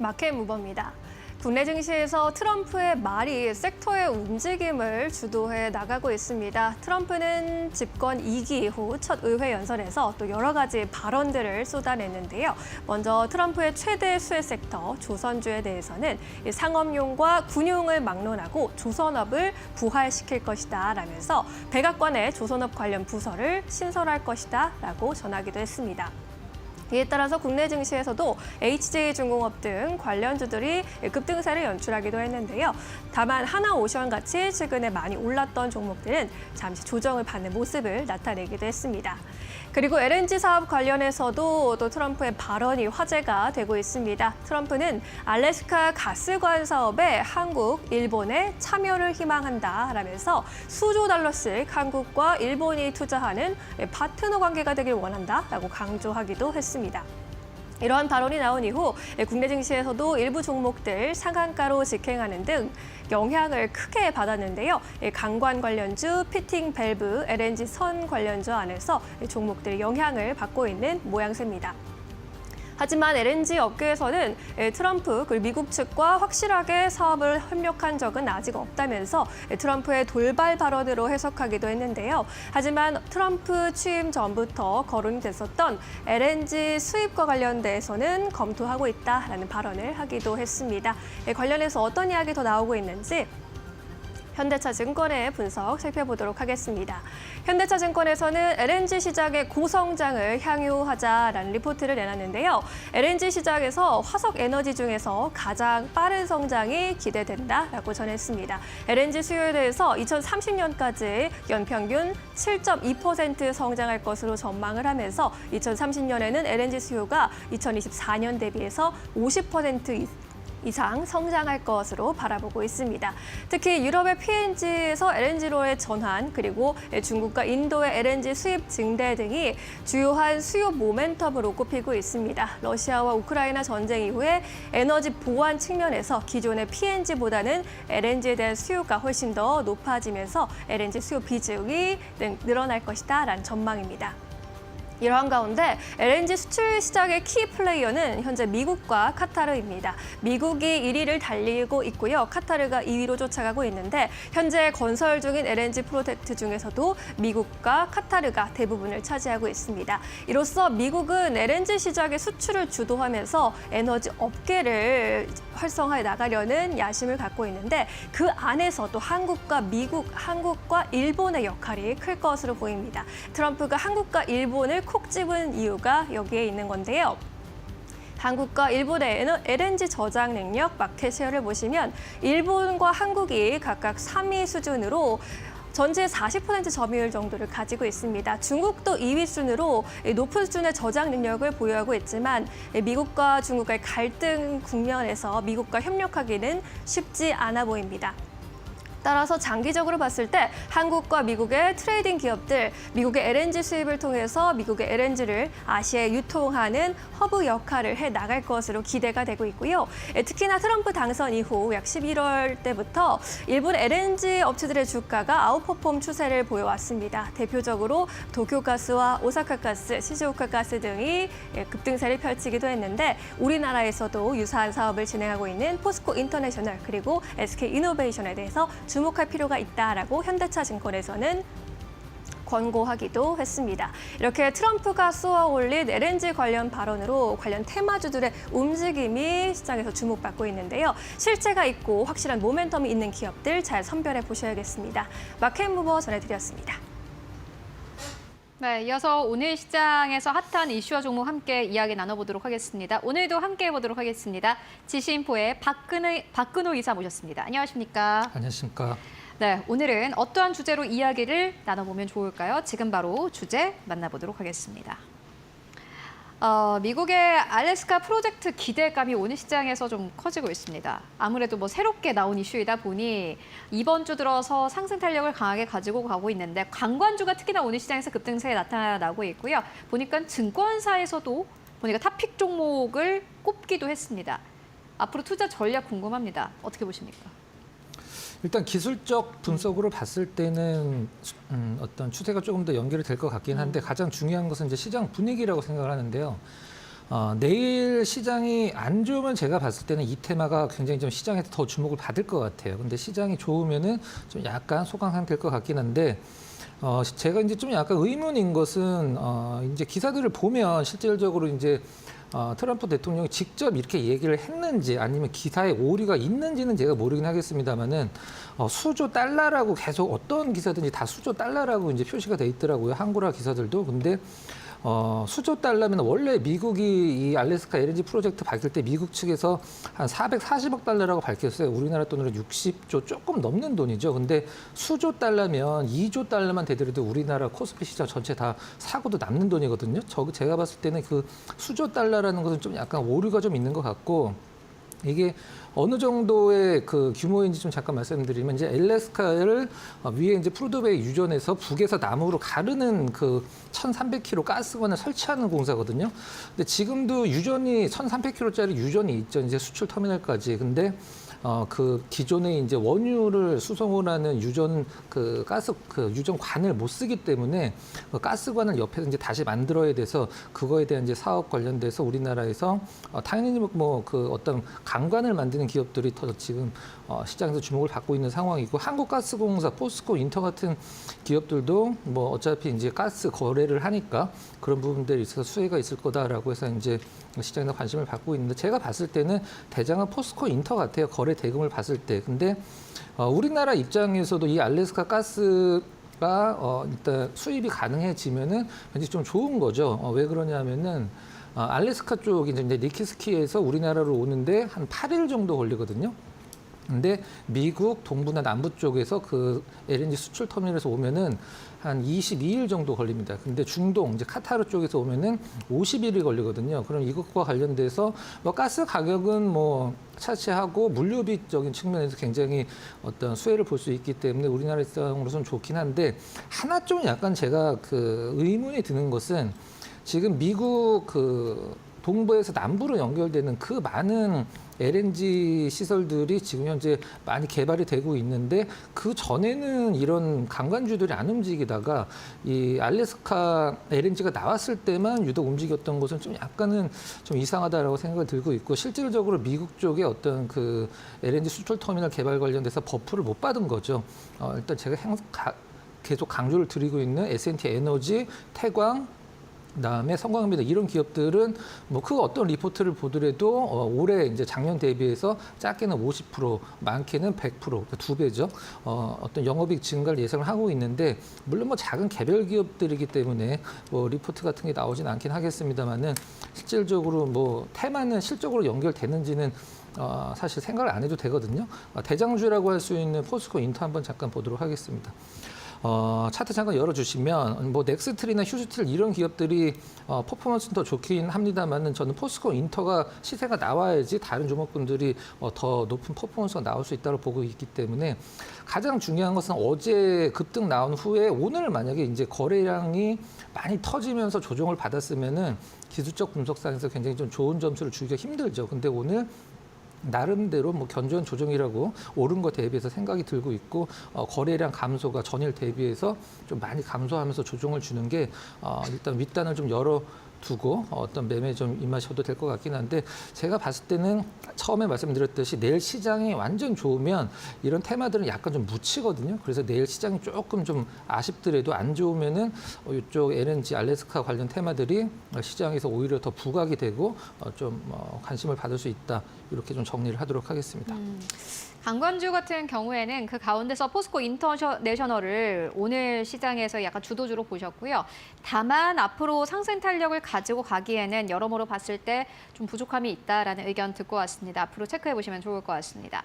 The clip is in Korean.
마켓 무버입니다. 국내 증시에서 트럼프의 말이 섹터의 움직임을 주도해 나가고 있습니다. 트럼프는 집권 2기 이후 첫 의회 연설에서 또 여러 가지 발언들을 쏟아냈는데요. 먼저 트럼프의 최대 수혜 섹터 조선주에 대해서는 상업용과 군용을 막론하고 조선업을 부활시킬 것이다 라면서 백악관의 조선업 관련 부서를 신설할 것이다 라고 전하기도 했습니다. 이에 따라서 국내 증시에서도 HJ중공업 등 관련주들이 급등세를 연출하기도 했는데요. 다만 하나오션같이 최근에 많이 올랐던 종목들은 잠시 조정을 받는 모습을 나타내기도 했습니다. 그리고 LNG 사업 관련해서도 또 트럼프의 발언이 화제가 되고 있습니다. 트럼프는 알래스카 가스관 사업에 한국, 일본의 참여를 희망한다라면서 수조 달러씩 한국과 일본이 투자하는 파트너 관계가 되길 원한다라고 강조하기도 했습니다. 이러한 발언이 나온 이후 국내 증시에서도 일부 종목들 상한가로 직행하는 등 영향을 크게 받았는데요. 강관 관련주, 피팅 밸브, LNG 선 관련주 안에서 종목들이 영향을 받고 있는 모양새입니다. 하지만 LNG 업계에서는 트럼프 그리고 미국 측과 확실하게 사업을 협력한 적은 아직 없다면서 트럼프의 돌발 발언으로 해석하기도 했는데요. 하지만 트럼프 취임 전부터 거론이 됐었던 LNG 수입과 관련돼서는 검토하고 있다라는 발언을 하기도 했습니다. 관련해서 어떤 이야기 더 나오고 있는지 현대차증권의 분석 살펴보도록 하겠습니다. 현대차증권에서는 LNG 시장의 고성장을 향유하자라는 리포트를 내놨는데요. LNG 시장에서 화석 에너지 중에서 가장 빠른 성장이 기대된다라고 전했습니다. LNG 수요에 대해서 2030년까지 연평균 7.2% 성장할 것으로 전망을 하면서 2030년에는 LNG 수요가 2024년 대비해서 50% 이상 성장할 것으로 바라보고 있습니다. 특히 유럽의 PNG에서 LNG로의 전환, 그리고 중국과 인도의 LNG 수입 증대 등이 주요한 수요 모멘텀으로 꼽히고 있습니다. 러시아와 우크라이나 전쟁 이후에 에너지 보안 측면에서 기존의 PNG보다는 LNG에 대한 수요가 훨씬 더 높아지면서 LNG 수요 비중이 늘어날 것이다라는 전망입니다. 이러한 가운데 LNG 수출 시장의 키 플레이어는 현재 미국과 카타르입니다. 미국이 1위를 달리고 있고요. 카타르가 2위로 쫓아가고 있는데 현재 건설 중인 LNG 프로젝트 중에서도 미국과 카타르가 대부분을 차지하고 있습니다. 이로써 미국은 LNG 시장의 수출을 주도하면서 에너지 업계를 활성화해 나가려는 야심을 갖고 있는데 그 안에서 또 한국과 미국, 한국과 일본의 역할이 클 것으로 보입니다. 트럼프가 한국과 일본을 콕 집은 이유가 여기에 있는 건데요. 한국과 일본의 LNG 저장 능력 마켓 쉐어를 보시면 일본과 한국이 각각 3위 수준으로 전체 40% 점유율 정도를 가지고 있습니다. 중국도 2위 순으로 높은 수준의 저장 능력을 보유하고 있지만 미국과 중국의 갈등 국면에서 미국과 협력하기는 쉽지 않아 보입니다. 따라서 장기적으로 봤을 때 한국과 미국의 트레이딩 기업들, 미국의 LNG 수입을 통해서 미국의 LNG를 아시아에 유통하는 허브 역할을 해 나갈 것으로 기대가 되고 있고요. 특히나 트럼프 당선 이후 약 11월 때부터 일본 LNG 업체들의 주가가 아웃퍼폼 추세를 보여왔습니다. 대표적으로 도쿄가스와 오사카가스, 시즈오카가스 등이 급등세를 펼치기도 했는데 우리나라에서도 유사한 사업을 진행하고 있는 포스코 인터내셔널 그리고 SK이노베이션에 대해서 주목할 필요가 있다라고 현대차증권에서는 권고하기도 했습니다. 이렇게 트럼프가 쏘아 올린 LNG 관련 발언으로 관련 테마주들의 움직임이 시장에서 주목받고 있는데요. 실체가 있고 확실한 모멘텀이 있는 기업들 잘 선별해 보셔야겠습니다. 마켓 무버 전해드렸습니다. 네, 이어서 오늘 시장에서 핫한 이슈와 종목 함께 이야기 나눠보도록 하겠습니다. 오늘도 함께 해보도록 하겠습니다. 지신포의 박근호 이사 모셨습니다. 안녕하십니까? 안녕하십니까? 네, 오늘은 어떠한 주제로 이야기를 나눠보면 좋을까요? 지금 바로 주제 만나보도록 하겠습니다. 미국의 알래스카 프로젝트 기대감이 오늘 시장에서 좀 커지고 있습니다. 아무래도 새롭게 나온 이슈이다 보니 이번 주 들어서 상승 탄력을 강하게 가지고 가고 있는데 관광주가 특히나 오늘 시장에서 급등세에 나타나고 있고요. 보니까 증권사에서도 보니까 탑픽 종목을 꼽기도 했습니다. 앞으로 투자 전략 궁금합니다. 어떻게 보십니까? 일단 기술적 분석으로 봤을 때는 어떤 추세가 조금 더 연결이 될 것 같긴 한데 가장 중요한 것은 이제 시장 분위기라고 생각을 하는데요. 내일 시장이 안 좋으면 제가 봤을 때는 이 테마가 굉장히 좀 시장에서 더 주목을 받을 것 같아요. 근데 시장이 좋으면은 좀 약간 소강 상태일 것 같긴 한데, 제가 이제 좀 약간 의문인 것은, 이제 기사들을 보면 실질적으로 이제 트럼프 대통령이 직접 이렇게 얘기를 했는지 아니면 기사에 오류가 있는지는 제가 모르긴 하겠습니다만은 수조 달러라고 계속 어떤 기사든지 다 수조 달러라고 이제 표시가 돼 있더라고요. 한국어 기사들도. 근데 수조 달러면 원래 미국이 이 알래스카 LNG 프로젝트 밝힐 때 미국 측에서 한 440억 달러라고 밝혔어요. 우리나라 돈으로 60조 조금 넘는 돈이죠. 근데 수조 달러면 2조 달러만 되더라도 우리나라 코스피 시장 전체 다 사고도 남는 돈이거든요. 제가 봤을 때는 그 수조 달러라는 것은 좀 약간 오류가 좀 있는 것 같고, 이게 어느 정도의 그 규모인지 좀 잠깐 말씀드리면, 이제 알래스카를 위에 이제 프루드베이 유전에서 북에서 남으로 가르는 그 1,300km 가스관을 설치하는 공사거든요. 근데 지금도 유전이 1,300km짜리 유전이 있죠. 이제 수출 터미널까지. 근데 그 기존에 이제 원유를 수송을 하는 유전 그 가스 그 유전관을 못 쓰기 때문에 그 가스관을 옆에서 이제 다시 만들어야 돼서 그거에 대한 이제 사업 관련돼서 우리나라에서 당연히 뭐 그 어떤 강관을 만드는 기업들이 더 지금 시장에서 주목을 받고 있는 상황이고, 한국가스공사, 포스코, 인터 같은 기업들도 뭐 어차피 이제 가스 거래를 하니까 그런 부분들이 있어서 수혜가 있을 거다라고 해서 이제 시장에서 관심을 받고 있는데, 제가 봤을 때는 대장은 포스코, 인터 같아요. 거래 대금을 봤을 때. 근데 우리나라 입장에서도 이 알래스카 가스가 일단 수입이 가능해지면은 굉장히 좀 좋은 거죠. 왜 그러냐면은 알래스카 쪽이 이제 니키스키에서 우리나라로 오는데 한 8일 정도 걸리거든요. 근데 미국 동부나 남부 쪽에서 그 LNG 수출 터미널에서 오면은 한 22일 정도 걸립니다. 근데 중동, 이제 카타르 쪽에서 오면은 50일이 걸리거든요. 그럼 이것과 관련돼서 뭐 가스 가격은 뭐 차치하고 물류비적인 측면에서 굉장히 어떤 수혜를 볼 수 있기 때문에 우리나라 입장으로서는 좋긴 한데, 하나 좀 약간 제가 그 의문이 드는 것은, 지금 미국 그 동부에서 남부로 연결되는 그 많은 LNG 시설들이 지금 현재 많이 개발이 되고 있는데, 그 전에는 이런 관광주들이 안 움직이다가 이 알래스카 LNG가 나왔을 때만 유독 움직였던 것은 좀 약간은 좀 이상하다라고 생각을 들고 있고, 실질적으로 미국 쪽에 어떤 그 LNG 수출 터미널 개발 관련돼서 버프를 못 받은 거죠. 일단 제가 계속 강조를 드리고 있는 S&T 에너지, 태광, 그다음에 성광입니다. 이런 기업들은 뭐 그 어떤 리포트를 보더라도 올해 이제 작년 대비해서 작게는 50%, 많게는 100%, 두 배죠. 어떤 영업이익 증가를 예상을 하고 있는데, 물론 뭐 작은 개별 기업들이기 때문에 뭐 리포트 같은 게 나오진 않긴 하겠습니다만은, 실질적으로 뭐 테마는 실적으로 연결되는지는 사실 생각을 안 해도 되거든요. 대장주라고 할 수 있는 포스코, 인터 한번 잠깐 보도록 하겠습니다. 차트 잠깐 열어주시면 뭐 넥스트리나 휴스틸 이런 기업들이 퍼포먼스는 더 좋긴 합니다만은, 저는 포스코, 인터가 시세가 나와야지 다른 종목군들이 더 높은 퍼포먼스가 나올 수 있다고 보고 있기 때문에, 가장 중요한 것은 어제 급등 나온 후에 오늘 만약에 이제 거래량이 많이 터지면서 조정을 받았으면은 기술적 분석상에서 굉장히 좀 좋은 점수를 주기가 힘들죠. 근데 오늘 나름대로 뭐 견조한 조정이라고 오른 거 대비해서 생각이 들고 있고, 거래량 감소가 전일 대비해서 좀 많이 감소하면서 조정을 주는 게 일단 윗단을 좀 열어두고 어떤 매매 좀 임하셔도 될 것 같긴 한데, 제가 봤을 때는 처음에 말씀드렸듯이 내일 시장이 완전 좋으면 이런 테마들은 약간 좀 묻히거든요. 그래서 내일 시장이 조금 좀 아쉽더라도 안 좋으면은 이쪽 LNG, 알래스카 관련 테마들이 시장에서 오히려 더 부각이 되고 좀 관심을 받을 수 있다. 이렇게 좀 정리를 하도록 하겠습니다. 관광주 같은 경우에는 그 가운데서 포스코 인터내셔널을 오늘 시장에서 약간 주도주로 보셨고요. 다만 앞으로 상승 탄력을 가지고 가기에는 여러모로 봤을 때 좀 부족함이 있다라는 의견 듣고 왔습니다. 앞으로 체크해 보시면 좋을 것 같습니다.